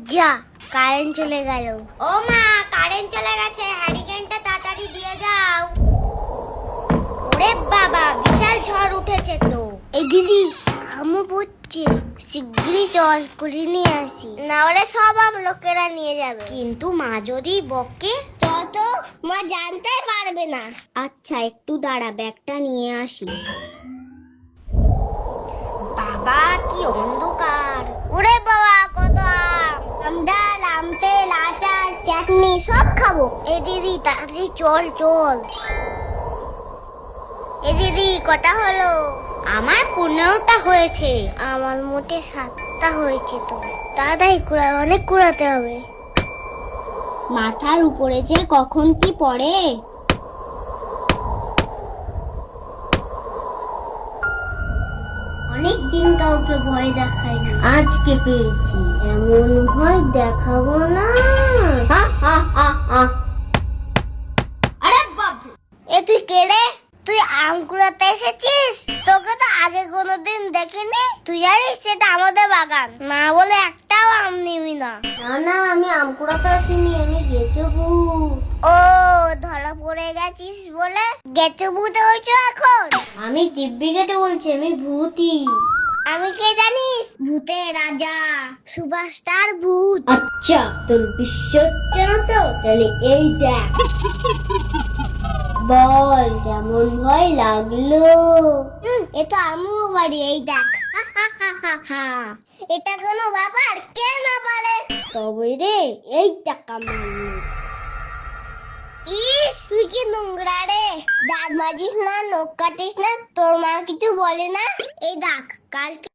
যা, কারেন্ট চলে গেল। ও মা, কারেন্ট চলে গেছে, হ্যারিকেনটা তাড়াতাড়ি দিয়ে যাও। ওরে বাবা, বিশাল ঝড় উঠেছে তো। এই দিদি, আমও পড়ছে, শিগগিরই চল করে নিয়ে আসি, না হলে সব লোকেরা নিয়ে যাবে। কিন্তু মা যদি বকে? তত মা জানতে পারবে না। আচ্ছা, একটু দাঁড়া, ব্যাগটা নিয়ে আসি। বাবা, কি অন্ধকার! ওরে বাবা, কত আম, ডাল, আম তেল, আচার, চাটনি সব খাবো। এই দিদি তাড়াতাড়ি চল চল। এই দিদি, কটা হলো? আমার 15টা হয়েছে। আমার মোটে 7টা হয়েছে। তো তাড়াতাড়ি কুড়ায়, অনেক কুড়াতে হবে। মাথার উপরে যে কখন কি পড়ে। অনেক দিন কাউকে ভয় দেখাইনি, আজকে পেয়েছি। এমন ভয় দেখাবো না। আরে বাবু, এ তুই কে রে? তুই আম কুড়াতে এসেছিস? তোকে তো আগে কোনোদিন দেখিনি। তুই জানিস সেটা আমাদের বাগান, না বলে একটাও আম নিবি না। না না, আমি আম কুড়াতে আসিনি, আমি গেছো ভূত। ও, ধরা পড়ে গেছিস বলে গেছো ভূত হয়েছো এখন? আমি দিব্যি কেটে বলছি, আমি ভূতই। আমি কে জানিস? ভূতের রাজা, সুপারস্টার ভূত। আচ্ছা, তোর বিশ্বাস হচ্ছে না তো? তাহলে এই দেখ। বল, কেমন ভয় লাগলো? এটা আমিও বাড়ি, এই দেখ। এটা কোনো ব্যাপার? কে না পারে? তবে রে, এই টাকা মারলো। ইস, তুই কি নোংরা রে! দাঁত মাজিস না, নখ কাটিস না, তোর মা কিছু বলে না? এই দেখ, কালকে